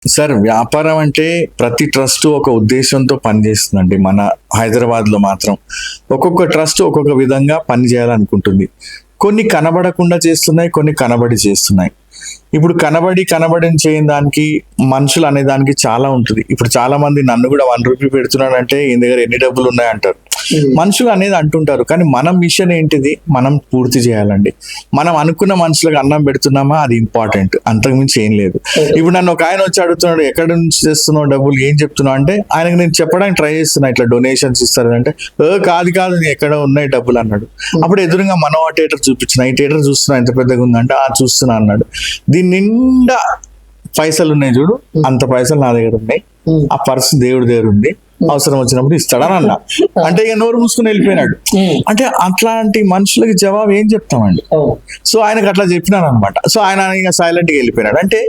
Sir వ్యాపారం అంటే ప్రతి ట్రస్ట్ ఒక ఉద్దేశంతో పనిచేస్తుందండి. మన హైదరాబాద్ లో మాత్రం ఒక్కొక్క ట్రస్ట్ ఒక్కొక్క విధంగా పని చేయాలనుకుంటుంది. కొన్ని కనబడకుండా చేస్తున్నాయి, కొన్ని కనబడి చేస్తున్నాయి. ఇప్పుడు కనబడిని చేయని దానికి మనుషులు అనే దానికి చాలా ఉంటుంది. ఇప్పుడు చాలా మంది నన్ను కూడా 1 రూపీ పెడుతున్నాడంటే ఈయన దగ్గర ఎన్ని డబ్బులు ఉన్నాయి అంటారు. మనుషులు అనేది అంటుంటారు, కానీ మన మిషన్ ఏంటిది, మనం పూర్తి చేయాలండి. మనం అనుకున్న మనుషులకు అన్నం పెడుతున్నామా, అది ఇంపార్టెంట్, అంతకుమించి ఏం లేదు. ఇప్పుడు నన్ను ఒక ఆయన వచ్చి అడుగుతున్నాడు, ఎక్కడి నుంచి చేస్తున్నావు డబ్బులు, ఏం చెప్తున్నావు అంటే ఆయనకు నేను చెప్పడానికి ట్రై చేస్తున్నా, ఇట్లా డొనేషన్స్ ఇస్తారు అంటే కాదు ఎక్కడ ఉన్నాయి డబ్బులు అన్నాడు. అప్పుడు ఎదురుగా మనం ఆ థియేటర్ చూపించిన, ఈ థియేటర్ చూస్తున్నా ఎంత పెద్దగా ఉందంటే చూస్తున్నా అన్నాడు. దీని నిండా పైసలు ఉన్నాయి చూడు, అంత పైసలు నా దగ్గర ఉన్నాయి, ఆ పర్సు దేవుడి దగ్గర ఉంది, అవసరం వచ్చినప్పుడు ఇస్తాడని అన్నా. అంటే ఇక నోరు మూసుకుని వెళ్ళిపోయినాడు. అంటే అట్లాంటి మనుషులకి జవాబు ఏం చెప్తామండి. సో ఆయనకు అట్లా చెప్పినాను అనమాట. సో ఆయన ఇక సైలెంట్గా వెళ్ళిపోయినాడు. అంటే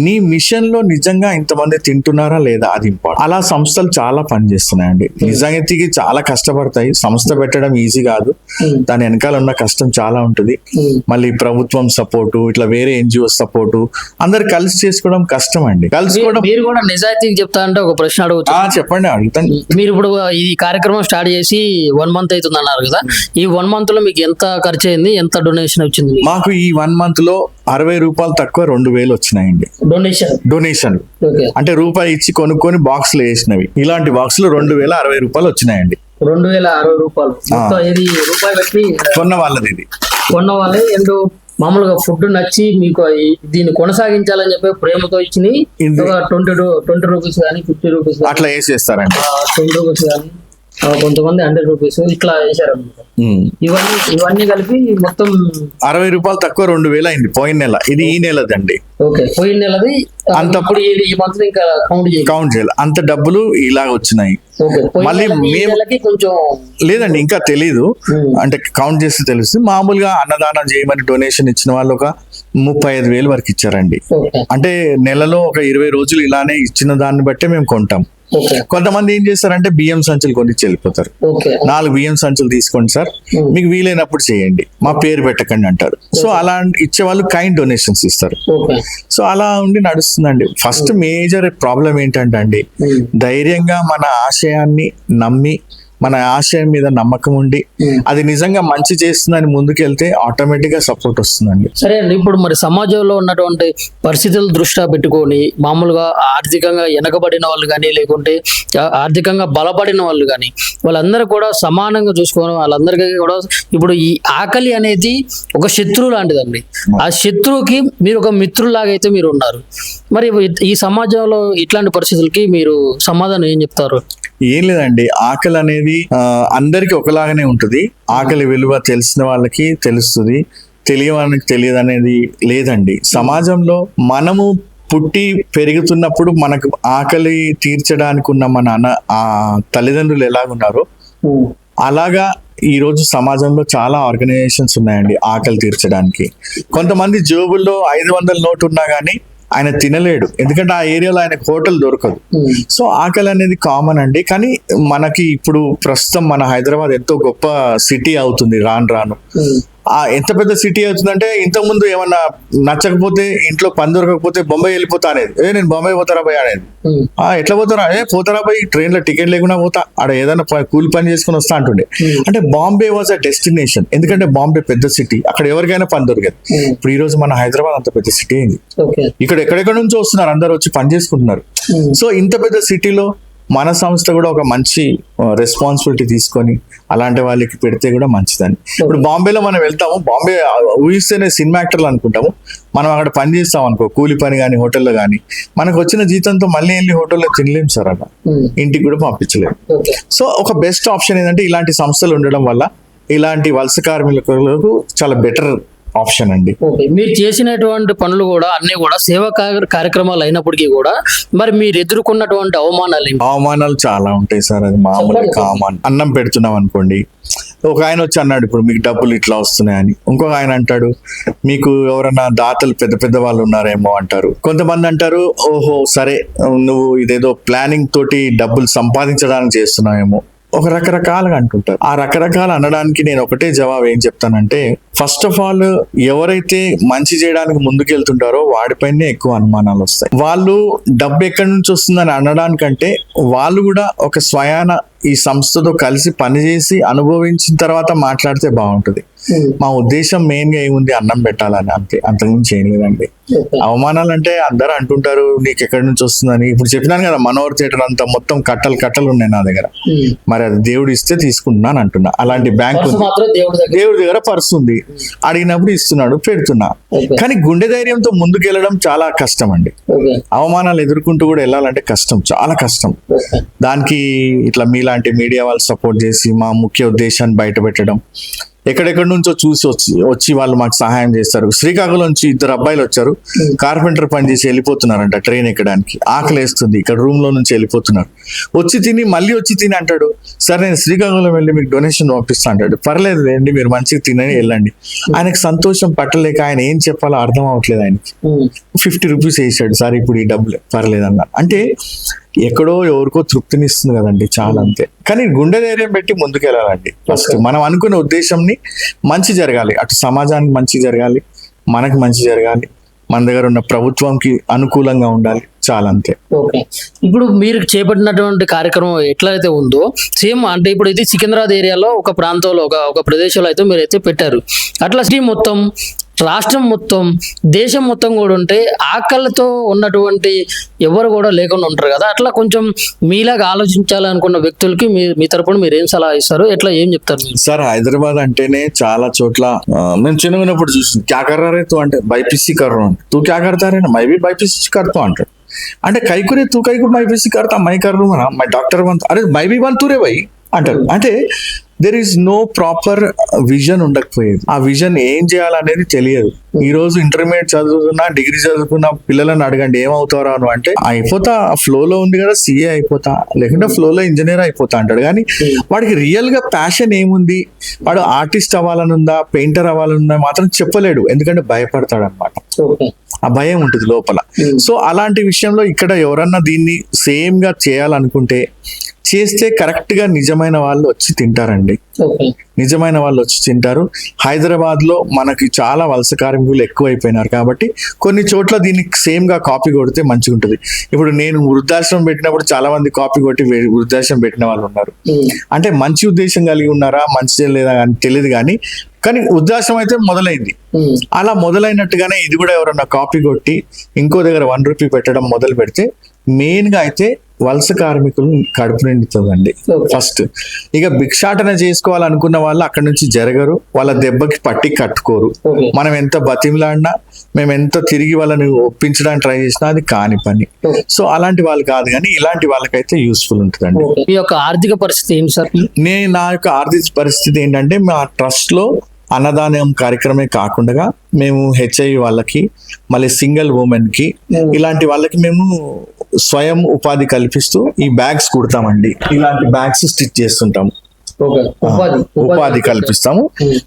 నీ మిషన్ లో నిజంగా ఇంతమంది తింటున్నారా లేదా, అది ఇంపార్టెంట్. అలా సంస్థలు చాలా పనిచేస్తున్నాయండి. నిజాయితీకి చాలా కష్టపడతాయి. సంస్థ పెట్టడం ఈజీ కాదు, దాని వెనకాల ఉన్న కష్టం చాలా ఉంటుంది. మళ్ళీ ప్రభుత్వం సపోర్టు, ఇట్లా వేరే NGO సపోర్టు, అందరు కలిసి చేసుకోవడం కష్టం అండి. కలుసుకోవడం. మీరు కూడా నిజాయితీకి చెప్తా అంటే ఒక ప్రశ్న అడుగుతా. చెప్పండి, అడుగుతాను. మీరు ఇప్పుడు ఈ కార్యక్రమం స్టార్ట్ చేసి 1 month అవుతుంది అన్నారు కదా, ఈ 1 month లో మీకు ఎంత ఖర్చు అయింది, ఎంత డొనేషన్ వచ్చింది? మాకు ఈ 1 month లో 60 రూపాయలు తక్కువ 2000 వచ్చినాయండి డొనేషన్. అంటే రూపాయి ఇచ్చి కొనుక్కొని బాక్సులు వేసినవి. ఇలాంటి బాక్సులు 2060 రూపాయలు వచ్చినాయండి. 2060 రూపాయలు ఇది రూపాయి పెట్టి కొన్న వాళ్ళది. ఇది కొన్న వాళ్ళే ఎందు మామూలుగా ఫుడ్ నచ్చి మీకు దీన్ని కొనసాగించాలని చెప్పి ప్రేమతో ఇచ్చి 20 రూపీస్ కానీ 50 రూపీస్ అట్లా వేసేస్తారండి. 20 రూపీస్ కానీ కొంతమంది 100 రూపీస్ ఇట్లా వేసారు అనమాట. ఇవన్నీ కలిపి మొత్తం 60 రూపాయలు తక్కువ 2000 అయింది పోయిన నెల. ఇది ఈ నెలదండి. ఓకే, పోయిన నెలది అంతప్పుడు ఈ మంత్ ఇంకా కౌంట్ చేయాలి. అంత డబ్బులు ఇలా వచ్చినాయి. మళ్ళీ కొంచెం లేదండి, ఇంకా తెలీదు. అంటే కౌంట్ చేస్తే తెలుస్తుంది. మామూలుగా అన్నదానం చేయమని డొనేషన్ ఇచ్చిన వాళ్ళు ఒక 35,000 వరకు ఇచ్చారండి. అంటే నెలలో ఒక 20 రోజులు ఇలానే ఇచ్చిన దాన్ని బట్టే మేము కొంటాం. కొంతమంది ఏం చేస్తారంటే బియ్యం సంచులు కొనిచ్చి వెళ్ళిపోతారు. 4 బియ్యం సంచులు తీసుకోండి సార్, మీకు వీలైనప్పుడు చేయండి, మా పేరు పెట్టకండి అంటారు. సో అలా ఇచ్చేవాళ్ళు కైండ్ డొనేషన్స్ ఇస్తారు. సో అలా ఉండి నడుస్తుందండి. ఫస్ట్ మేజర్ ప్రాబ్లం ఏంటంటే అండి, ధైర్యంగా మన ఆశయాన్ని నమ్మి, మన ఆశయం మీద నమ్మకం ఉండి అది నిజంగా మంచి చేస్తుందని ముందుకెళ్తే ఆటోమేటిక్ గా సపోర్ట్ వస్తుందండి. సరే అండి, ఇప్పుడు మరి సమాజంలో ఉన్నటువంటి పరిస్థితులు దృష్ట్యా పెట్టుకొని మామూలుగా ఆర్థికంగా వెనకబడిన వాళ్ళు కానీ, లేకుంటే ఆర్థికంగా బలపడిన వాళ్ళు కానీ, వాళ్ళందరూ కూడా సమానంగా చూసుకోవడం, వాళ్ళందరికీ కూడా ఇప్పుడు ఈ ఆకలి అనేది ఒక శత్రువు లాంటిదండి. ఆ శత్రువుకి మీరు ఒక మిత్రులాగా అయితే మీరు ఉన్నారు. మరి ఈ సమాజంలో ఇట్లాంటి పరిస్థితులకి మీరు సమాధానం ఏం చెప్తారు? ఏం లేదండి, ఆకలి అనేది అందరికి ఒకలాగానే ఉంటుంది. ఆకలి విలువ తెలిసిన వాళ్ళకి తెలుస్తుంది, తెలియని తెలియదు అనేది లేదండి. సమాజంలో మనము పుట్టి పెరుగుతున్నప్పుడు మనకు ఆకలి తీర్చడానికి ఉన్న మన తల్లిదండ్రులు ఎలాగున్నారో అలాగా ఈ రోజు సమాజంలో చాలా ఆర్గనైజేషన్స్ ఉన్నాయండి ఆకలి తీర్చడానికి. కొంతమంది జేబుల్లో 500 నోటు ఉన్నా గానీ ఆయన తినలేడు, ఎందుకంటే ఆ ఏరియాలో ఆయనకు హోటల్ దొరకదు. సో ఆకలి అనేది కామన్ అండి. కానీ మనకి ఇప్పుడు ప్రస్తుతం మన హైదరాబాద్ ఎంతో గొప్ప సిటీ అవుతుంది రాను. ఎంత పెద్ద సిటీ అవుతుందంటే, ఇంతకుముందు ఏమన్నా నచ్చకపోతే ఇంట్లో పని దొరకకపోతే బొంబాయి వెళ్ళిపోతా అనేది, నేను బొంబాయి పోతారా పోయి అనేది. ఎట్లా పోతారా, పోతారా పోయి, ట్రైన్ లో టికెట్ లేకుండా పోతా, ఆడ ఏదైనా కూలి పని చేసుకుని వస్తా అంటుండే. అంటే బాంబే వాజ్ అ డెస్టినేషన్, ఎందుకంటే బాంబే పెద్ద సిటీ, అక్కడ ఎవరికైనా పని దొరికేది. ఇప్పుడు ఈ రోజు మన హైదరాబాద్ అంత పెద్ద సిటీ అయింది. ఇక్కడ ఎక్కడెక్కడ నుంచి వస్తున్నారు, అందరు వచ్చి పని చేసుకుంటున్నారు. సో ఇంత పెద్ద సిటీలో మన సంస్థ కూడా ఒక మంచి రెస్పాన్సిబిలిటీ తీసుకొని అలాంటి వాళ్ళకి పెడితే కూడా మంచిదని. ఇప్పుడు బాంబేలో మనం వెళ్తాము, బాంబే ఊహిస్తేనే సినిమా యాక్టర్లు అనుకుంటాము. మనం అక్కడ పని చేస్తాం అనుకో, కూలి పని కానీ హోటల్లో కానీ, మనకు వచ్చిన జీతంతో మళ్ళీ వెళ్ళి హోటల్లో తినలేము సార్, అలా ఇంటికి కూడా పంపించలేము. సో ఒక బెస్ట్ ఆప్షన్ ఏంటంటే ఇలాంటి సంస్థలు ఉండడం వల్ల ఇలాంటి వలస కార్మికులకు చాలా బెటర్ ఆప్షన్ అండి. మీరు చేసినటువంటి పనులు కూడా అన్ని కూడా సేవా కార్యక్రమాలు అయినప్పటికీ కూడా మరి మీరు ఎదుర్కొన్నటువంటి అవమానాలు చాలా ఉంటాయి సార్. అది మామూలుగా కామన్. అన్నం పెడుతున్నాం అనుకోండి, ఒక ఆయన వచ్చి అన్నాడు ఇప్పుడు మీకు డబ్బులు ఇట్లా వస్తున్నాయని. ఇంకొక ఆయన అంటాడు మీకు ఎవరన్నా దాతలు పెద్ద వాళ్ళు ఉన్నారేమో అంటారు. కొంతమంది అంటారు ఓహో సరే నువ్వు ఇదేదో ప్లానింగ్ తోటి డబ్బులు సంపాదించడానికి చేస్తున్నావేమో. ఒక రకరకాలుగా అంటుంటారు. ఆ రకరకాలు అనడానికి నేను ఒకటే జవాబు ఏం చెప్తానంటే, ఫస్ట్ ఆఫ్ ఆల్ ఎవరైతే మంచి చేయడానికి ముందుకెళ్తుంటారో వాడిపైనే ఎక్కువ అనుమానాలు వస్తాయి. వాళ్ళు డబ్బు ఎక్కడి నుంచి వస్తుందని అనడానికంటే వాళ్ళు కూడా ఒక స్వయాన ఈ సంస్థతో కలిసి పనిచేసి అనుభవించిన తర్వాత మాట్లాడితే బాగుంటుంది. మా ఉద్దేశం మెయిన్ గా ఏముంది, అన్నం పెట్టాలని, అంతే, అంతకుమించి ఏం లేదండి. అవమానాలు అంటే అందరూ అంటుంటారు నీకు ఎక్కడి నుంచి వస్తుందని. ఇప్పుడు చెప్పినాను కదా, మనోహర్ థియేటర్ అంతా మొత్తం కట్టలు ఉన్నాయి నా దగ్గర. మరి అది దేవుడు ఇస్తే తీసుకుంటున్నాను అంటున్నా. అలాంటి బ్యాంక్ ఉంది, దేవుడి దగ్గర పర్స్ ఉంది, అడిగినప్పుడు ఇస్తున్నాడు, పెడుతున్నా. కానీ గుండె ధైర్యంతో ముందుకెళ్ళడం చాలా కష్టం అండి. అవమానాలు ఎదుర్కొంటూ కూడా వెళ్ళాలంటే కష్టం, చాలా కష్టం. దానికి ఇట్లా మీలాంటి మీడియా వాళ్ళు సపోర్ట్ చేసి మా ముఖ్య ఉద్దేశాన్ని బయట పెట్టడం, ఎక్కడెక్కడి నుంచో చూసి వచ్చి వాళ్ళు మాకు సహాయం చేస్తారు. శ్రీకాకుళం నుంచి 2 అబ్బాయిలు వచ్చారు, కార్పెంటర్ పని చేసి వెళ్ళిపోతున్నారంట ట్రైన్ ఎక్కడానికి. ఆకలి వేస్తుంది, ఇక్కడ రూమ్ లో నుంచి వెళ్ళిపోతున్నారు. వచ్చి తిని మళ్ళీ వచ్చి తిని అంటాడు, సరే నేను శ్రీకాకుళం వెళ్ళి మీకు డొనేషన్ పంపిస్తా అంటాడు. పర్లేదు లేండి, మీరు మంచిగా తినని వెళ్ళండి. ఆయనకు సంతోషం పట్టలేక ఆయన ఏం చెప్పాలో అర్థం అవ్వట్లేదు. ఆయనకి 50 రూపీస్ వేసాడు, సార్ ఇప్పుడు ఈ డబ్బులు పర్లేదు అన్న. అంటే ఎక్కడో ఎవరికో తృప్తినిస్తుంది కదండి, చాలా అంతే. కానీ గుండె ధైర్యం పెట్టి ముందుకెళ్ళాలండి. ఫస్ట్ మనం అనుకునే ఉద్దేశంని మంచి జరగాలి, అటు సమాజానికి మంచి జరగాలి, మనకు మంచి జరగాలి, మన దగ్గర ఉన్న ప్రభుత్వంకి అనుకూలంగా ఉండాలి, చాలా అంతే. ఓకే, ఇప్పుడు మీరు చేపట్టినటువంటి కార్యక్రమం ఎట్లయితే ఉందో సేమ్ అంటే ఇప్పుడు ఇది సికింద్రాబాద్ ఏరియాలో ఒక ప్రాంతంలో ఒక ప్రదేశంలో అయితే మీరు అయితే పెట్టారు. అట్లా సిటీ మొత్తం, రాష్ట్రం మొత్తం, దేశం మొత్తం కూడా ఉంటే ఆకలితో ఉన్నటువంటి ఎవరు కూడా లేకుండా ఉంటారు కదా. అట్లా కొంచెం మీలాగా ఆలోచించాలనుకున్న వ్యక్తులకి మీ తరపున మీరు ఏం సలహా ఇస్తారు, ఎట్లా ఏం చెప్తారు? సార్, హైదరాబాద్ అంటేనే చాలా చోట్ల మేము చిన్నప్పుడు చూసింది, క్యా కర్ రహే తూ అంటే బైపీసీ కర్ రహా, తూ క్యా కర్తా రే, మై భీ బైపీసీ కర్తా అంటాడు. అంటే కైకురే తూ కైకు బైపీసీ కర్తా, మై కర్ రూ నా, మై డాక్టర్ బంత్, అరే మై భీ బంత్ రే భయ్ అంటారు. అంటే there is no proper vision ఉండకపోయేది. ఆ విజన్ ఏం చేయాలనేది తెలియదు. ఈ రోజు ఇంటర్మీడియట్ చదువుతున్నా, డిగ్రీ చదువుకున్న పిల్లలను అడగండి ఏమవుతారా అని అంటే, అయిపోతా, ఫ్లోలో ఉంది కదా సిఏ అయిపోతా, లేకుంటే ఫ్లోలో ఇంజనీర్ అయిపోతా అంటాడు. కానీ వాడికి రియల్ గా ప్యాషన్ ఏముంది, వాడు ఆర్టిస్ట్ అవ్వాలని ఉందా, పెయింటర్ అవ్వాలని ఉందా మాత్రం చెప్పలేడు, ఎందుకంటే భయపడతాడు అనమాట. ఆ భయం ఉంటుంది లోపల. సో అలాంటి విషయంలో ఇక్కడ ఎవరన్నా దీన్ని సేమ్ గా చేయాలనుకుంటే చేస్తే కరెక్ట్ గా నిజమైన వాళ్ళు వచ్చి తింటారండి. నిజమైన వాళ్ళు వచ్చి తింటారు. హైదరాబాద్ లో మనకి చాలా వలస కార్మికులు ఎక్కువైపోయినారు కాబట్టి కొన్ని చోట్ల దీన్ని సేమ్ గా కాపీ కొడితే మంచిగా ఉంటుంది. ఇప్పుడు నేను వృద్ధాశ్రమం పెట్టినప్పుడు చాలా మంది కాపీ కొట్టి వృద్ధాశ్రమం పెట్టిన వాళ్ళు ఉన్నారు. అంటే మంచి ఉద్దేశం కలిగి ఉన్నారా, మంచి లేదా అని తెలియదు, కానీ వృద్ధాశ్రమం అయితే మొదలైంది. అలా మొదలైనట్టుగానే ఇది కూడా ఎవరన్నా కాపీ కొట్టి ఇంకో దగ్గర 1 రూపీ పెట్టడం మొదలు పెడితే మెయిన్ గా అయితే వలస కార్మికులు కడుపు నిండుతుందండి ఫస్ట్. ఇక భిక్షాటన చేసుకోవాలనుకున్న వాళ్ళు అక్కడ నుంచి జరగరు, వాళ్ళ దెబ్బకి పట్టి కట్టుకోరు. మనం ఎంత బతిమిలాడినా, మేము ఎంత తిరిగి వాళ్ళని ఒప్పించడానికి ట్రై చేసినా అది కాని పని. సో అలాంటి వాళ్ళు కాదు, కానీ ఇలాంటి వాళ్ళకైతే యూస్ఫుల్ ఉంటుందండి. మీ యొక్క ఆర్థిక పరిస్థితి ఏంటి సార్? నా యొక్క ఆర్థిక పరిస్థితి ఏంటంటే, మా ట్రస్ట్ లో అన్నదానం కార్యక్రమే కాకుండా మేము హెచ్ఐవి వాళ్ళకి, మళ్ళీ సింగిల్ ఉమెన్ కి, ఇలాంటి వాళ్ళకి మేము స్వయం ఉపాధి కల్పిస్తూ ఈ బ్యాగ్స్ కుడతామండి. ఇలాంటి బ్యాగ్స్ స్టిచ్ చేస్తుంటాము, ఉపాధి కల్పిస్తాము.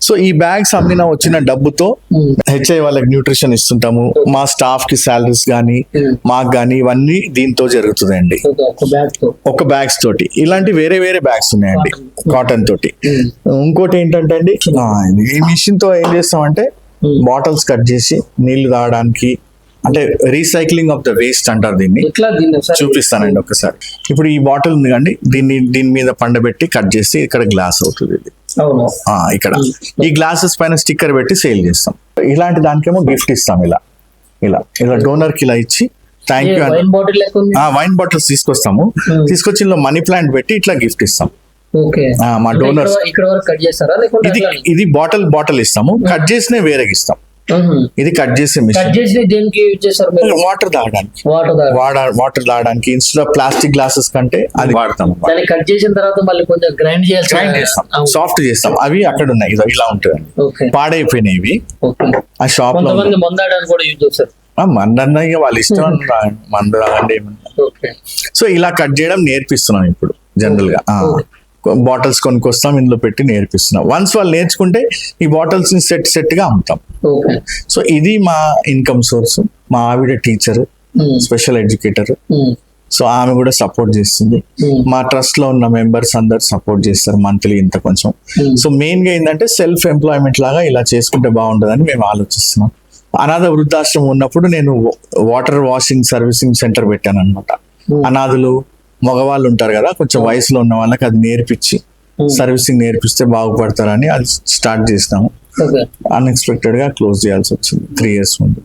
సో ఈ బ్యాగ్స్ అమ్మిన వచ్చిన డబ్బుతో హెచ్ఐ వాళ్ళకి న్యూట్రిషన్ ఇస్తుంటాము. మా స్టాఫ్ కి సాలరీస్ గానీ, మాకు గానీ ఇవన్నీ దీంతో జరుగుతుందండి. ఒక బ్యాగ్స్ తోటి ఇలాంటి వేరే వేరే బ్యాగ్స్ ఉన్నాయండి కాటన్ తోటి. ఇంకోటి ఏంటంటే అండి, ఈ మిషన్ తో ఏం చేస్తామంటే బాటిల్స్ కట్ చేసి నీళ్లు తాగడానికి, అంటే రీసైక్లింగ్ ఆఫ్ ద వేస్ట్ అంటారు దీన్ని. చూపిస్తానండి ఒకసారి. ఇప్పుడు ఈ బాటిల్ ఉంది కండి, దీని మీద పండబెట్టి కట్ చేసి ఇక్కడ గ్లాస్ అవుతుంది. ఇది ఇక్కడ ఈ గ్లాసెస్ పైన స్టిక్కర్ పెట్టి సేల్ చేస్తాం. ఇలాంటి దానికేమో గిఫ్ట్ ఇస్తాం. ఇలా డోనర్ కి ఇలా ఇచ్చి థ్యాంక్ యూ అని వైన్ బాటిల్స్ తీసుకొస్తాము. తీసుకొచ్చి ఇందులో మనీ ప్లాంట్ పెట్టి ఇట్లా గిఫ్ట్ ఇస్తాం. మా డోనర్స్ ఇది బాటిల్ ఇస్తాము, కట్ చేసినే వేరేకి ఇస్తాం. ఇది కట్ చేసే మిషన్. వాటర్ తాగడానికి, వాటర్ తాగడానికి ఇన్స్టెడ్ ఆఫ్ ప్లాస్టిక్ గ్లాసెస్ కంటే అది వాడతాం. కట్ చేసిన తర్వాత మళ్ళీ కొంచెం గ్రైండ్ చేస్తాం, సాఫ్ట్ చేస్తాం. అవి అక్కడ ఉన్నాయి, ఇలా ఉంటుంది. పాడైపోయినాయి ఆ షాప్ లో. మందన్న ఇక వాళ్ళ ఇష్టం, మంద తాగండి ఏమన్నా. సో ఇలా కట్ చేయడం నేర్పిస్తున్నాం ఇప్పుడు జనరల్ గా. బాటిల్స్ కొనుక్కొస్తాం, ఇందులో పెట్టి నేర్పిస్తున్నాం. వన్స్ వాళ్ళు నేర్చుకుంటే ఈ బాటిల్స్ ని సెట్ గా అమ్ముతాం. సో ఇది మా ఇన్కమ్ సోర్స్. మా ఆవిడ టీచర్, స్పెషల్ ఎడ్యుకేటర్. సో ఆమె కూడా సపోర్ట్ చేస్తుంది. మా ట్రస్ట్ లో ఉన్న మెంబర్స్ అందరు సపోర్ట్ చేస్తారు మంత్లీ ఇంత కొంచెం. సో మెయిన్ గా ఏంటంటే సెల్ఫ్ ఎంప్లాయ్మెంట్ లాగా ఇలా చేసుకుంటే బాగుంటుందని మేము ఆలోచిస్తున్నాం. అనాథ వృద్ధాశ్రమం ఉన్నప్పుడు నేను వాటర్ వాషింగ్ సర్వీసింగ్ సెంటర్ పెట్టాను అనమాట. అనాథులు మగవాళ్ళు ఉంటారు కదా, కొంచెం వయసులో ఉన్న వాళ్ళకి అది నేర్పించి సర్వీసింగ్ నేర్పిస్తే బాగుపడతారని అది స్టార్ట్ చేసినాము. ఓకే. అన్ఎక్స్పెక్టెడ్ గా క్లోజ్ చేయాల్సి వచ్చింది 3 years ముందు.